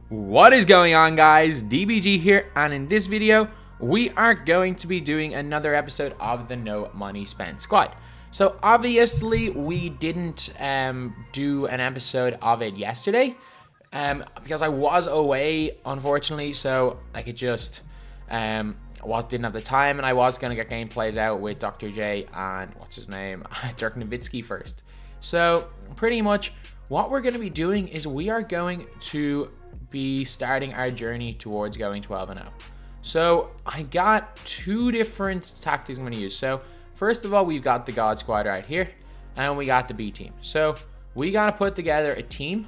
What is going on, guys? DBG here, and in this video we are going to be doing another episode of the No Money Spent squad. So obviously we didn't do an episode of it yesterday because I was away, unfortunately, so I could just didn't have the time, and I was going to get gameplays out with Dr. J and what's his name, Dirk Nowitzki first. So pretty much what we're going to be doing is we are going to be starting our journey towards going 12-0. So I got two different tactics I'm going to use. So first of all, we've got the God Squad right here, and we got the B team. So we got to put together a team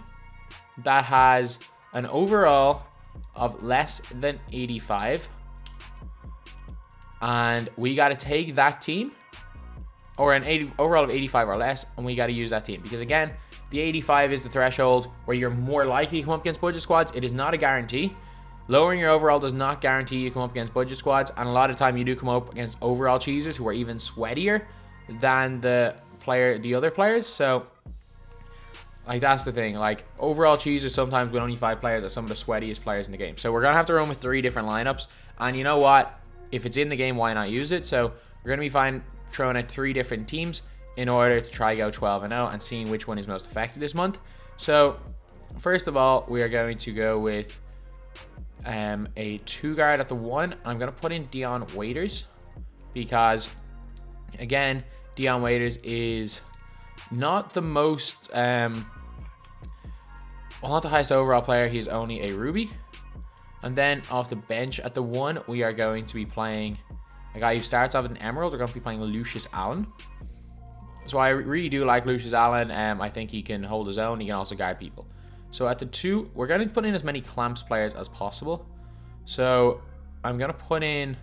that has an overall of less than 85, and we got to take that team, or an overall of 85 or less, and we got to use that team, because again, the 85 is the threshold where you're more likely to come up against budget squads. It is not a guarantee. Lowering your overall does not guarantee you come up against budget squads, and a lot of time you do come up against overall cheesers who are even sweatier than the other players. So like, that's the thing, like, overall cheesers sometimes with only 5 players are some of the sweatiest players in the game. So we're gonna have to run with 3 different lineups, and you know what, if it's in the game, why not use it? So we're gonna be throwing out 3 different teams in order to try go 12-0 and seeing which one is most effective this month. So first of all, we are going to go with a 2 guard at the 1. I'm going to put in Dion Waiters because, again, Dion Waiters is not the most not the highest overall player. He's only a Ruby. And then off the bench at the 1, we are going to be playing a guy who starts off with an Emerald. We're going to be playing Lucius Allen. So I really do like Lucius Allen. I think he can hold his own. He can also guard people. So at the 2, we're going to put in as many clamps players as possible. So I'm going to put in,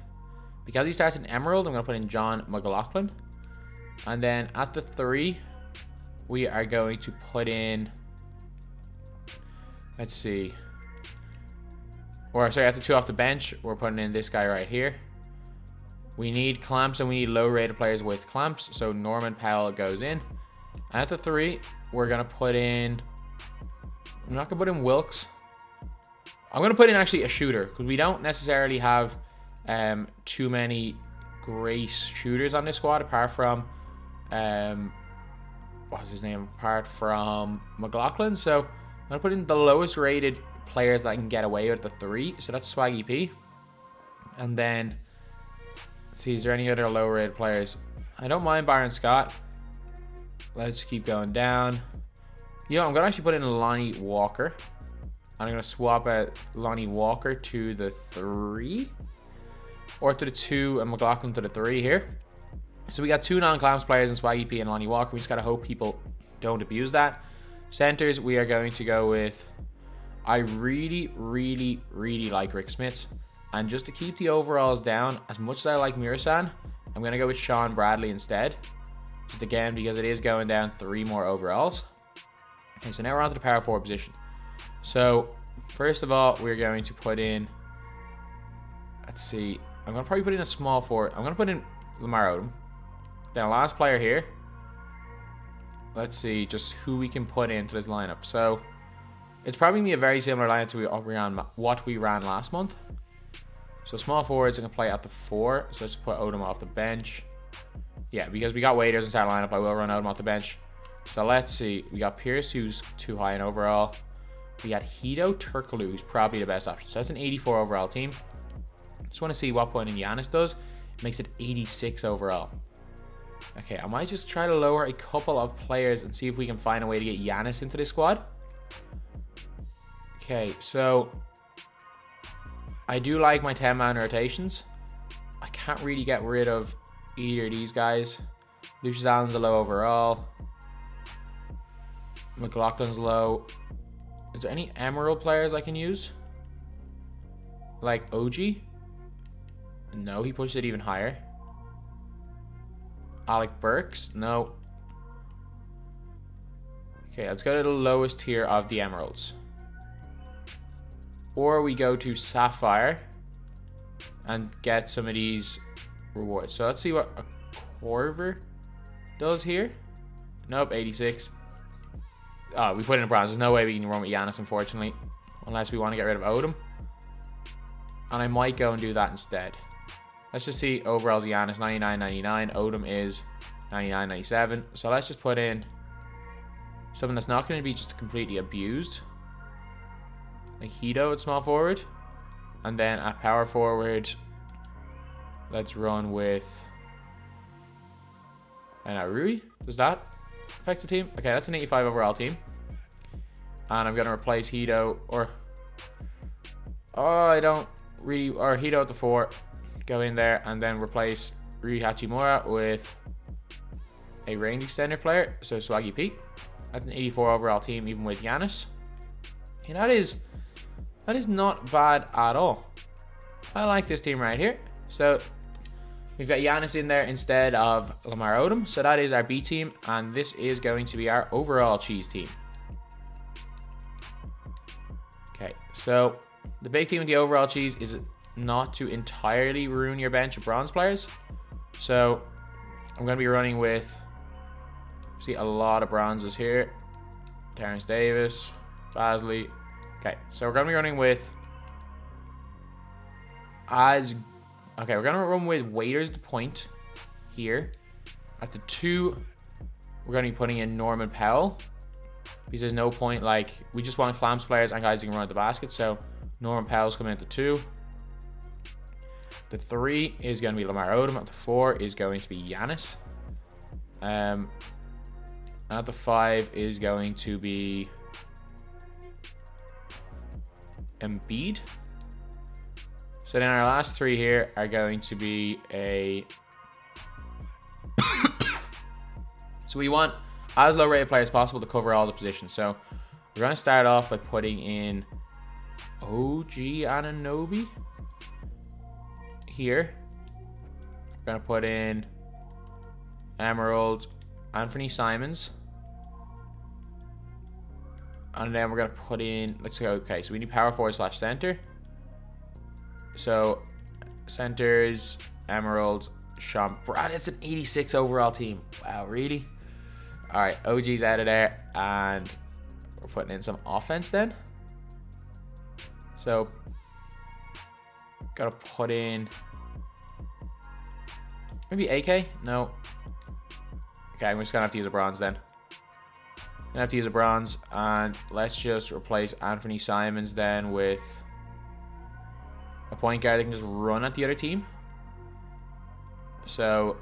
because he starts in Emerald, I'm going to put in John McLaughlin. And then at the 3, we are going to put in, let's see. Or sorry, at the 2 off the bench, we're putting in this guy right here. We need clamps, and we need low-rated players with clamps. So Norman Powell goes in. And at the 3, we're going to put in, I'm not going to put in Wilkes. I'm going to put in actually a shooter, because we don't necessarily have too many great shooters on this squad, apart from, what's his name? Apart from McLaughlin. So I'm going to put in the lowest rated players that I can get away with at the 3. So that's Swaggy P. And then, see, is there any other low rated players? I don't mind Byron Scott. Let's keep going down. Yeah, I'm gonna actually put in Lonnie Walker. I'm gonna swap out Lonnie Walker to the 3, or to the 2, and McLaughlin to the 3 here. So we got 2 non-clamps players in Swaggy P and Lonnie Walker. We just gotta hope people don't abuse that. Centers, we are going to go with, I really like Rick Smits. And just to keep the overalls down, as much as I like Mirasan, I'm going to go with Sean Bradley instead. Just again, because it is going down 3 more overalls. Okay, so now we're on to the power forward position. So, first of all, we're going to put in, let's see, I'm going to probably put in a small forward. I'm going to put in Lamar Odom. Then last player here. Let's see just who we can put into this lineup. So, it's probably going to be a very similar lineup to what we ran last month. So small forwards are going to play at the 4. So let's put Odom off the bench. Yeah, because we got Waiters in our lineup, I will run Odom off the bench. So let's see. We got Pierce, who's too high in overall. We got Hito Turkoglu, who's probably the best option. So that's an 84 overall team. Just want to see what point in Giannis does. It makes it 86 overall. Okay, I might just try to lower a couple of players and see if we can find a way to get Giannis into this squad. Okay, so I do like my 10-man rotations. I can't really get rid of either of these guys. Lucius Allen's a low overall. McLaughlin's low. Is there any Emerald players I can use? Like OG? No, he pushed it even higher. Alec Burks? No. Okay, let's go to the lowest tier of the Emeralds. Or we go to Sapphire and get some of these rewards. So let's see what a Corver does here. Nope, 86. Oh, we put in a bronze. There's no way we can run with Giannis, unfortunately. unless we want to get rid of Odom. And I might go and do that instead. Let's just see. Overall, Giannis 99.99. Odom is 99.97. So let's just put in something that's not going to be just completely abused. Like Hito at small forward. And then at power forward, let's run with Rui. Does that affect the team? Okay, that's an 85 overall team. And I'm going to replace Hito or... Oh, I don't really... Or Hito at the 4. Go in there and then replace Rui Hachimura with a range extender player. So Swaggy Pete. That's an 84 overall team even with Giannis. And that is not bad at all. I like this team right here. So we've got Giannis in there instead of Lamar Odom. So that is our B team. And this is going to be our overall cheese team. Okay, so the big thing with the overall cheese is not to entirely ruin your bench of bronze players. So I'm going to be running with, see, a lot of bronzes here. Terrence Davis, Basley. Okay, so we're going to be running with we're going to run with Waiters the point here. At the 2, we're going to be putting in Norman Powell. Because there's no point, like, we just want clamps players and guys who can run at the basket. So Norman Powell's coming at the 2. The 3 is going to be Lamar Odom. At the 4 is going to be Giannis. At the 5 is going to be Embiid. So then our last 3 here are going to be a... So we want as low rated player as possible to cover all the positions. So we're going to start off by putting in OG Anunoby here. We're going to put in Emerald Anthony Simons. And then we're going to put in, let's go, okay, so we need power forward / center. So centers, Emerald, Sean Brad. It's an 86 overall team. Wow, really? All right, OG's out of there. And we're putting in some offense then. So gotta put in maybe AK? No. Okay, I'm just gonna have to use a bronze then. Gonna have to use a bronze, and let's just replace Anthony Simons then with a point guard that can just run at the other team. So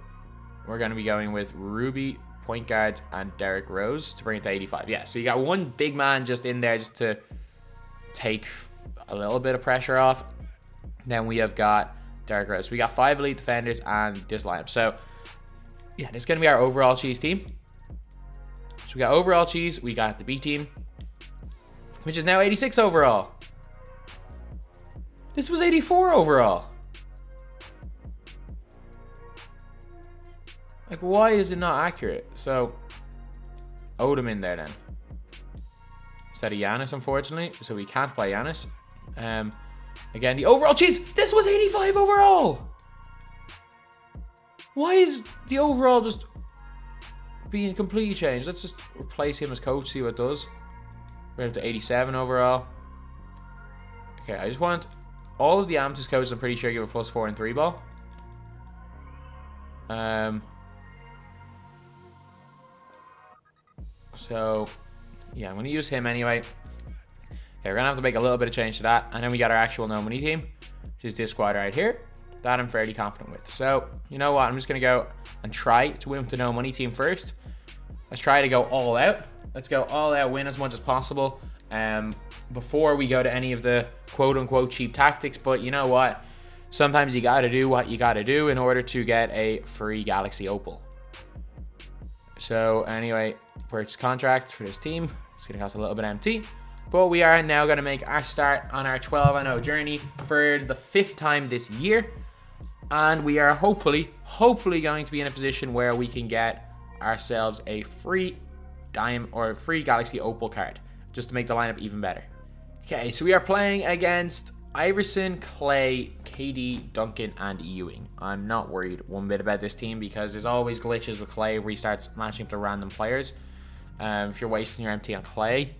we're gonna be going with Ruby, point guards, and Derrick Rose to bring it to 85. Yeah, so you got one big man just in there just to take a little bit of pressure off. Then we have got Derrick Rose. We got 5 elite defenders and this lineup. So yeah, this is going to be our overall cheese team. So we got overall cheese. We got the B team, which is now 86 overall. This was 84 overall. Like, why is it not accurate? So Odom in there then. Instead of Giannis, unfortunately. So we can't play Giannis. Again, the overall cheese. This was 85 overall. Why is the overall just being completely changed? Let's just replace him as coach, see what it does. We're up to 87 overall. Okay, I just want all of the amethyst coaches, I'm pretty sure, give a +4 and 3 ball. So yeah, I'm going to use him anyway. Okay, we're going to have to make a little bit of change to that. And then we got our actual no money team, which is this squad right here. That I'm fairly confident with. So, you know what? I'm just going to go and try to win with the no money team first. Let's try to go all out. Let's go all out, win as much as possible before we go to any of the quote-unquote cheap tactics. But you know what? Sometimes you got to do what you got to do in order to get a free Galaxy Opal. So anyway, purchase contract for this team. It's going to cost a little bit empty. But we are now going to make our start on our 12-0 journey for the 5th time this year. And we are hopefully going to be in a position where we can get ourselves a free dime or free Galaxy Opal card, just to make the lineup even better. Okay, so we are playing against Iverson, Clay, KD, Duncan, and Ewing. I'm not worried one bit about this team because there's always glitches with Clay where he starts matching up to random players. If you're wasting your MT on Clay,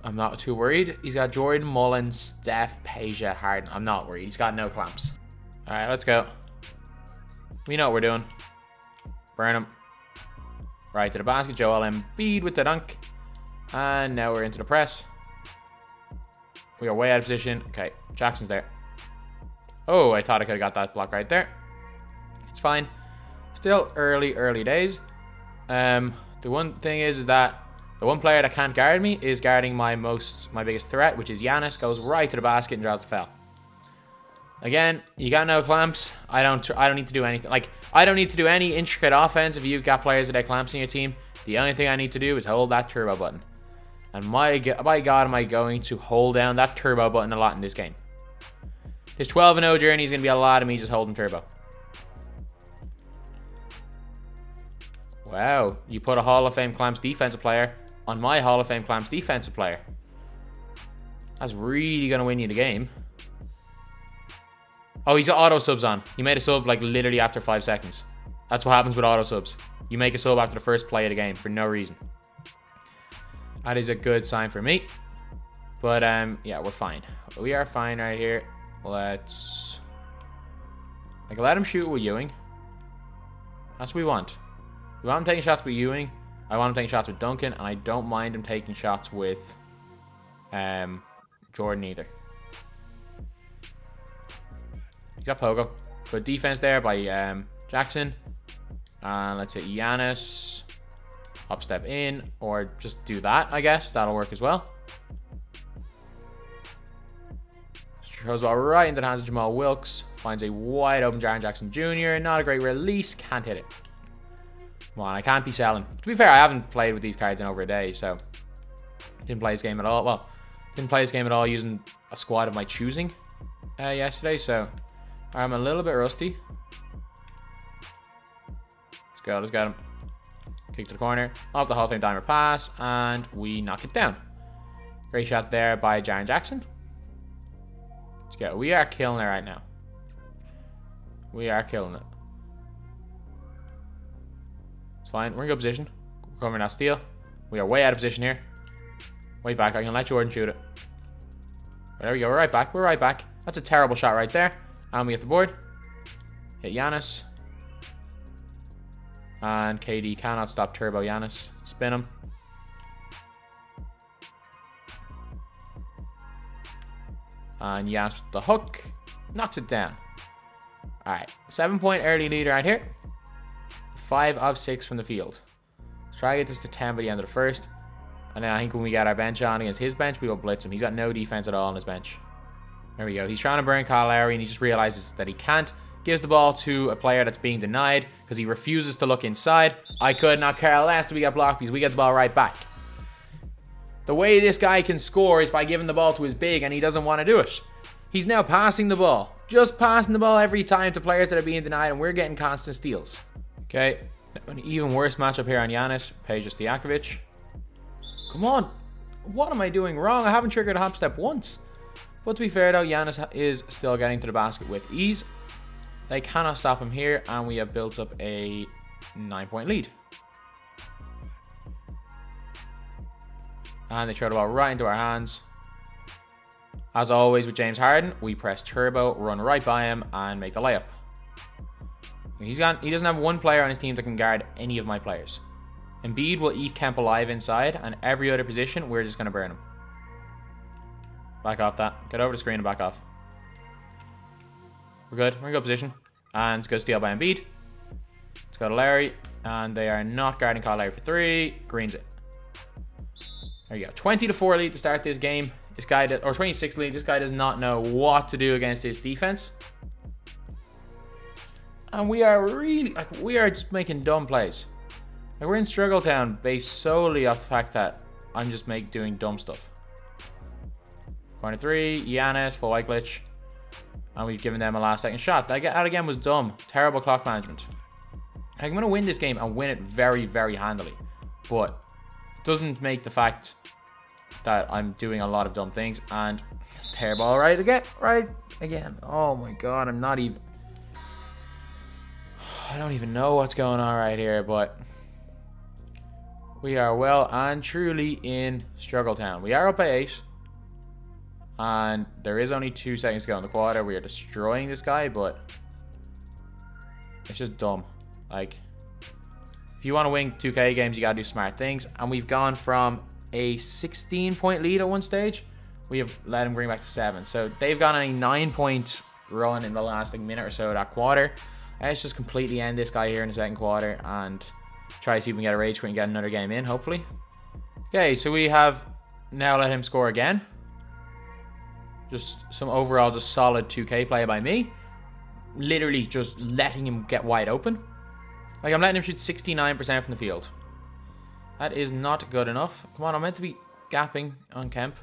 I'm not too worried. He's got Jordan, Mullen, Steph, Peja, Harden. I'm not worried. He's got no clamps. All right, let's go. We know what we're doing. Burn him. Right to the basket. Joel Embiid with the dunk. And now we're into the press. We are way out of position. Okay, Jackson's there. Oh, I thought I could have got that block right there. It's fine. Still early days. The one thing is that the one player that can't guard me is guarding my biggest threat, which is Giannis. Goes right to the basket and draws the foul. Again, you got no clamps. I don't need to do anything. Like, I don't need to do any intricate offense if you've got players without clamps in your team. The only thing I need to do is hold that turbo button. And my God, am I going to hold down that turbo button a lot in this game. This 12-0 journey is going to be a lot of me just holding turbo. Wow, you put a Hall of Fame clamps defensive player on my Hall of Fame clamps defensive player. That's really going to win you the game. Oh, he's got auto subs on. He made a sub like literally after 5 seconds. That's what happens with auto subs. You make a sub after the first play of the game for no reason. That is a good sign for me. But yeah, we're fine. We are fine right here. Let's let him shoot with Ewing. That's what we want. We want him taking shots with Ewing. I want him taking shots with Duncan, and I don't mind him taking shots with Jordan either. He's got Pogo. Good defense there by Jackson. And let's say Giannis. Up step in, or just do that, I guess. That'll work as well. Throws ball right into the hands of Jamal Wilkes. Finds a wide open Jaren Jackson Jr. Not a great release. Can't hit it. Come on, I can't be selling. To be fair, I haven't played with these cards in over a day, so didn't play this game at all. Well, didn't play this game at all using a squad of my choosing yesterday, so I'm a little bit rusty. Let's go, let's get him. Kick to the corner, off the Hall of Fame dimer pass, and we knock it down. Great shot there by Jaren Jackson. Let's go. We are killing it right now. We are killing it. It's fine. We're in good position. We're covering that steal. We are way out of position here. Way back. I can let Jordan shoot it. There we go. We're right back. We're right back. That's a terrible shot right there. And we get the board. Hit Giannis. And KD cannot stop Turbo Giannis. Spin him. And Giannis with the hook. Knocks it down. Alright. 7-point early lead right here. 5 of 6 from the field. Let's try to get this to 10 by the end of the first. And then I think when we get our bench on against his bench, we will blitz him. He's got no defense at all on his bench. There we go. He's trying to burn Kyle Lowry, and he just realizes that he can't. Gives the ball to a player that's being denied because he refuses to look inside. I could not care less that we get blocked because we get the ball right back. The way this guy can score is by giving the ball to his big, and he doesn't want to do it. He's now passing the ball. Just passing the ball every time to players that are being denied, and we're getting constant steals. Okay, an even worse matchup here on Giannis. Peja Stojakovic. Come on. What am I doing wrong? I haven't triggered a hop step once. But to be fair though, Giannis is still getting to the basket with ease. They cannot stop him here, and we have built up a 9-point lead. And they throw the ball right into our hands. As always with James Harden, we press turbo, run right by him, and make the layup. He doesn't have one player on his team that can guard any of my players. Embiid will eat Kemp alive inside, and every other position, we're just going to burn him. Back off that. Get over the screen and back off. We're good. We're in good position. And it's a good steal by Embiid. Let's go to Larry. And they are not guarding Kyle Larry for 3. Greens it. There you go. 20-4 lead to start this game. This guy, or 26 lead. This guy does not know what to do against this defense. And we are really, we are just making dumb plays. We're in Struggle Town based solely off the fact that I'm just doing dumb stuff. Corner 3, Giannis, full white glitch. And we've given them a last second shot. That again was dumb. Terrible clock management. I'm going to win this game and win it very, very handily. But it doesn't make the fact that I'm doing a lot of dumb things. And it's terrible. Right again. Oh my god, I'm not even... I don't even know what's going on right here, but... We are well and truly in Struggle Town. We are up by 8. And there is only 2 seconds to go in the quarter. We are destroying this guy, but it's just dumb. Like, if you want to win 2K games, you got to do smart things. And we've gone from a 16-point lead at one stage. We have let him bring back to 7. So they've gone on a 9-point run in the last minute or so of that quarter. Let's just completely end this guy here in the second quarter and try to see if we can get a rage quit and get another game in, hopefully. Okay, so we have now let him score again. Just some overall just solid 2K play by me. Literally just letting him get wide open. Like, I'm letting him shoot 69% from the field. That is not good enough. Come on, I'm meant to be gapping on Kemp.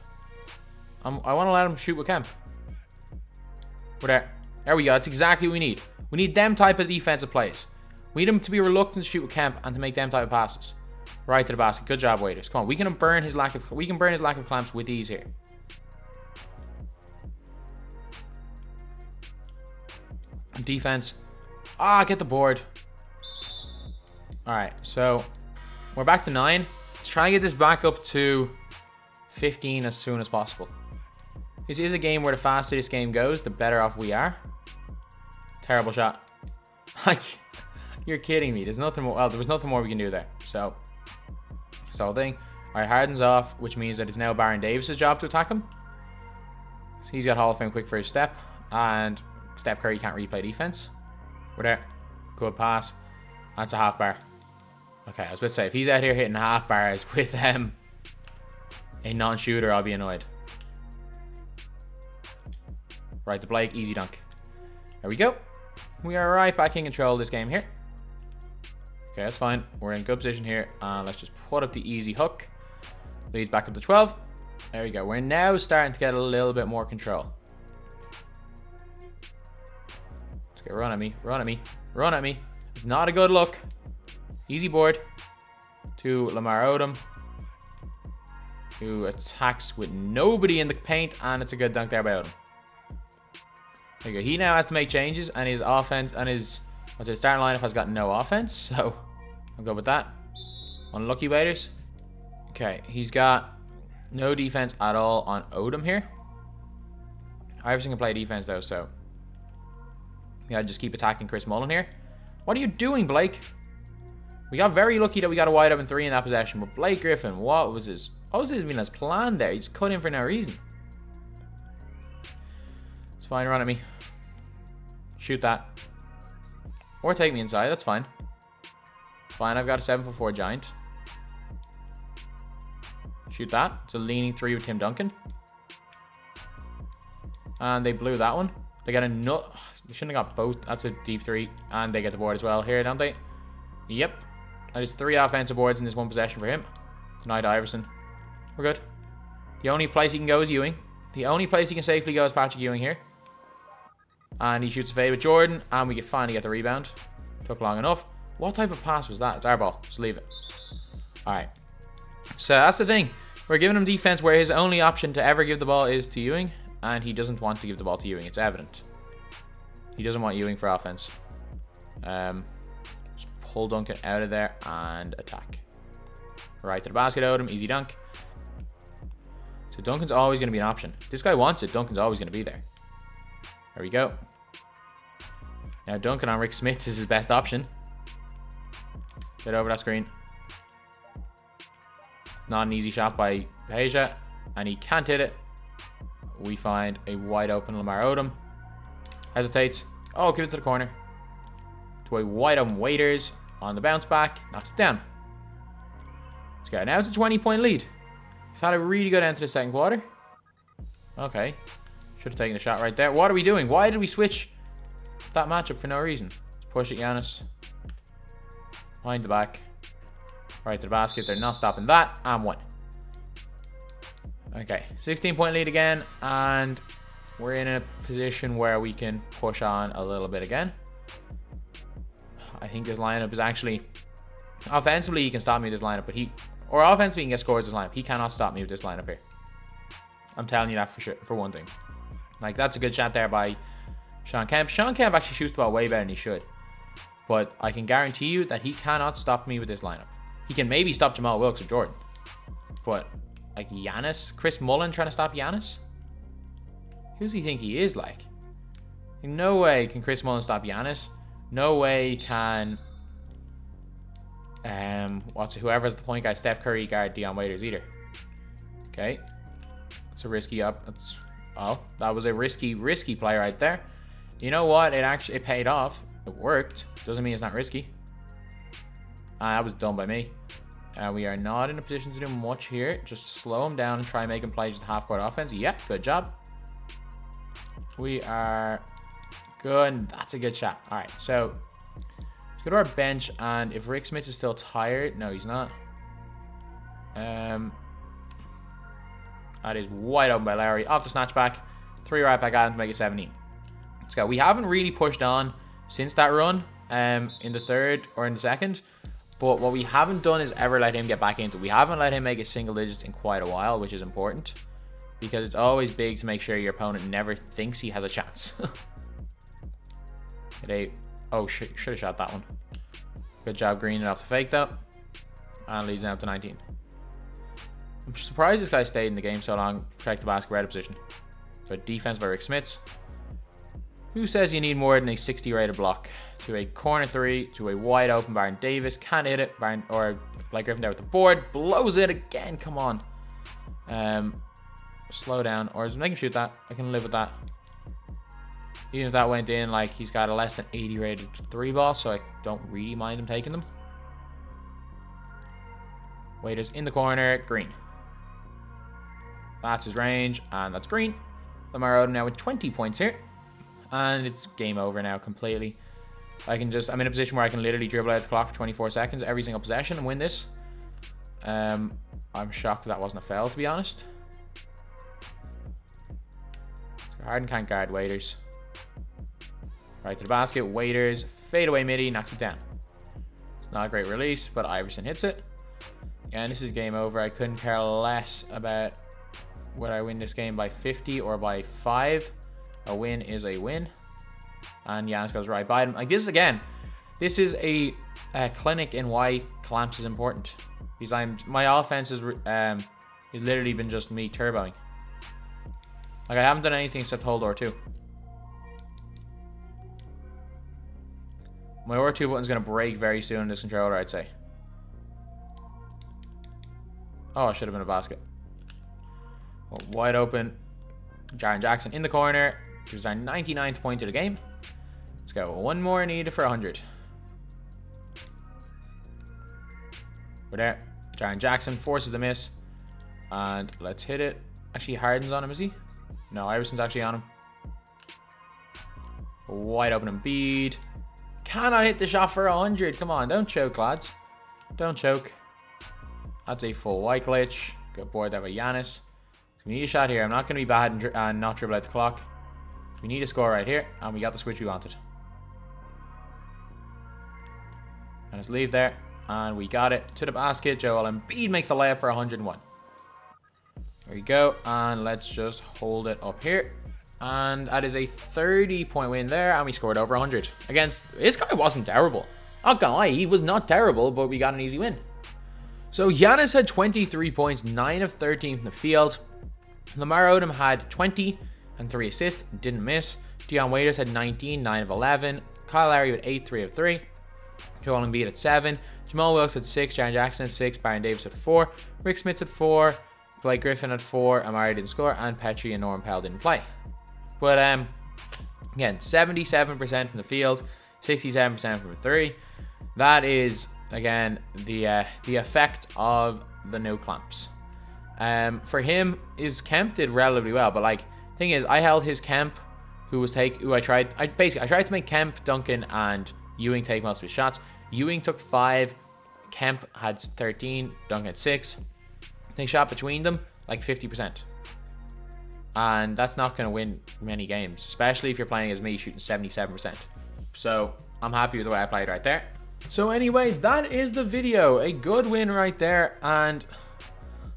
I want to let him shoot with Kemp. We're there. There we go. That's exactly what we need. We need them type of defensive plays. We need him to be reluctant to shoot with Kemp and to make them type of passes. Right to the basket. Good job, waiters. Come on, we can burn his lack of clamps with ease here. Defense. Get the board. Alright, so we're back to 9. Let's try and get this back up to 15 as soon as possible. This is a game where the faster this game goes, the better off we are. Terrible shot. Like, you're kidding me. There's nothing more. Well, there was nothing more we can do there. So, this whole thing. Alright, Harden's off, which means that it's now Baron Davis's job to attack him. So he's got Hall of Fame quick first step. And Steph Curry can't replay defense. We're there. Good pass. That's a half bar. Okay, I was about to say, if he's out here hitting half bars with a non-shooter, I'll be annoyed. Right to Blake, easy dunk. There we go. We are right back in control of this game here. Okay, that's fine. We're in good position here. Let's just put up the easy hook. Leads back up to 12. There we go. We're now starting to get a little bit more control. Okay, run at me, run at me, run at me. It's not a good look. Easy board to Lamar Odom, who attacks with nobody in the paint, and it's a good dunk there by Odom. There you go. He now has to make changes, and his offense and his starting lineup has got no offense, so I'll go with that. Unlucky waiters. Okay, he's got no defense at all on Odom here. Iverson can play defense though, so we gotta just keep attacking Chris Mullen here. What are you doing, Blake? We got very lucky that we got a wide open 3 in that possession, but Blake Griffin, what was his even his plan there? He just cut in for no reason. It's fine, run at me. Shoot that. Or take me inside, that's fine. Fine, I've got a 7'4" giant. Shoot that. It's a leaning 3 with Tim Duncan. And they blew that one. They got a nut. They shouldn't have got both. That's a deep 3. And they get the board as well here, don't they? Yep. That is 3 offensive boards in this one possession for him. Denied Iverson. We're good. The only place he can go is Ewing. The only place he can safely go is Patrick Ewing here. And he shoots a fade with Jordan. And we can finally get the rebound. Took long enough. What type of pass was that? It's our ball. Just leave it. Alright. So that's the thing. We're giving him defense where his only option to ever give the ball is to Ewing. And he doesn't want to give the ball to Ewing. It's evident. He doesn't want Ewing for offense. Just pull Duncan out of there and attack. Right to the basket, Odom. Easy dunk. So Duncan's always going to be an option. This guy wants it. Duncan's always going to be there. There we go. Now Duncan on Rick Smits is his best option. Get over that screen. Not an easy shot by Beja. And he can't hit it. We find a wide open Lamar Odom. Hesitates. Oh, give it to the corner. To a wide open Waiters. On the bounce back. Knocks it down. Let's go. Now it's a 20-point lead. We've had a really good end to the second quarter. Okay. Should have taken the shot right there. What are we doing? Why did we switch that matchup for no reason? Let's push it, Giannis. Behind the back. Right to the basket. They're not stopping that. And 1. Okay. 16-point lead again. And we're in a position where we can push on a little bit again. I think this lineup is actually... Offensively, he can stop me with this lineup, but or offensively, he can get scores with this lineup. He cannot stop me with this lineup here. I'm telling you that for sure, for one thing. Like, that's a good shot there by Sean Kemp. Sean Kemp actually shoots the ball way better than he should. But I can guarantee you that he cannot stop me with this lineup. He can maybe stop Jamal Wilkes or Jordan. But, like, Giannis? Chris Mullin trying to stop Giannis? Who does he think he is, like? In no way can Chris Mullin stop Giannis. No way can... whoever's the point guy, Steph Curry guard Dion Waiters either. Okay. It's a risky up. That was a risky play right there. You know what? It paid off. It worked. Doesn't mean it's not risky. That was done by me. We are not in a position to do much here. Just slow him down and try and make him play just half-court offense. Yeah, good job. We are good. That's a good shot. All right, so let's go to our bench. And if Rick Smith is still tired, no, he's not. That is wide open by Larry. Off the snatch back. 3 right back at him to make it 17. Let's go. We haven't really pushed on since that run in the third or in the second. But what we haven't done is ever let him get back into it. We haven't let him make it single digits in quite a while, which is important. Because it's always big to make sure your opponent never thinks he has a chance. Oh, should have shot that one. Good job greening off the fake though. And leads now to 19. I'm surprised this guy stayed in the game so long. Protect the basket, out position. But defense by Rick Smits. Who says you need more than a 60 rated block? To a corner 3, to a wide open Baron Davis. Can't hit it. Or Blake Griffin there with the board. Blows it again. Come on. Slow down. Or just make him shoot that. I can live with that. Even if that went in, like, he's got a less than 80 rated 3 ball, so I don't really mind him taking them. Waiters in the corner. Green. That's his range, and that's green. Lamar Odom now with 20 points here. And it's game over now completely. I'm in a position where I can literally dribble out the clock for 24 seconds every single possession and win this. I'm shocked that wasn't a foul, to be honest. Harden can't guard Waiters. Right to the basket. Waiters. Fade away midi. Knocks it down. It's not a great release, but Iverson hits it. And this is game over. I couldn't care less about whether I win this game by 50 or by 5. A win is a win. And Giannis goes right by him. Like this again. This is a clinic in why clamps is important. Because my offense is literally been just me turboing. Like I haven't done anything except hold R2. My R2 button's gonna break very soon in this controller, I'd say. Oh, it should have been a basket. Well, wide open. Jaren Jackson in the corner. Gives our 99th point of the game. Let's go. One more needed for 100. We're there. Jaren Jackson forces the miss. And let's hit it. Actually, Harden's on him, is he? No, Iverson's actually on him. Wide open Embiid. Cannot hit the shot for 100. Come on, don't choke, lads. Don't choke. That's a full white glitch. Good board there by Giannis. We need a shot here. I'm not going to be bad and not dribble out the clock. We need a score right here. And we got the switch we wanted. And let's leave there. And we got it to the basket. Joel Embiid makes the layup for 101. There we go. And let's just hold it up here. And that is a 30-point win there. And we scored over 100. Against... This guy wasn't terrible. Not gonna lie, he was not terrible, but we got an easy win. So Giannis had 23 points, 9 of 13 from the field. Lamar Odom had 20 and 3 assists, didn't miss. Dion Waiters had 19, 9 of 11. Kyle Lowry with 8, 3 of 3. Joel Embiid at 7. Jamal Wilkes had 6, Jaren Jackson at 6, Baron Davis at 4, Rick Smits at 4, Blake Griffin at 4, Amari didn't score, and Petrie and Norman Powell didn't play. But again, 77% from the field, 67% from 3. That is, again, the effect of the no clamps. For him, his Kemp did relatively well, but like, thing is, I held his Kemp, I tried to make Kemp, Duncan, and Ewing take most of his shots. Ewing took 5, Kemp had 13, Duncan had 6. They shot between them like 50%. And that's not going to win many games, especially if you're playing as me, shooting 77%. So I'm happy with the way I played right there. So anyway, that is the video. A good win right there. And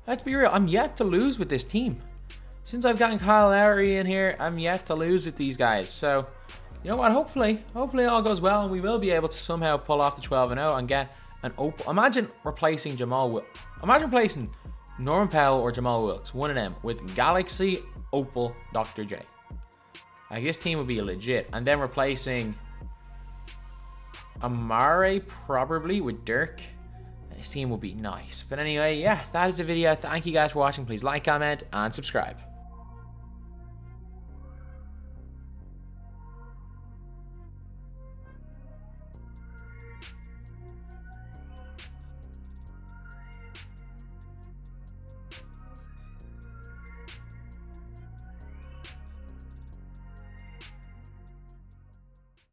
let's be real, I'm yet to lose with this team. Since I've gotten Kyle Lowry in here, I'm yet to lose with these guys. So, you know what, hopefully all goes well and we will be able to somehow pull off the 12-0 and get and Opal. Imagine replacing Imagine replacing Norman Powell or Jamal Wilkes, one of them, with Galaxy, Opal, Dr. J. Like, this team would be legit. And then replacing Amare probably with Dirk. This team would be nice. But anyway, yeah, that is the video. Thank you guys for watching. Please like, comment, and subscribe.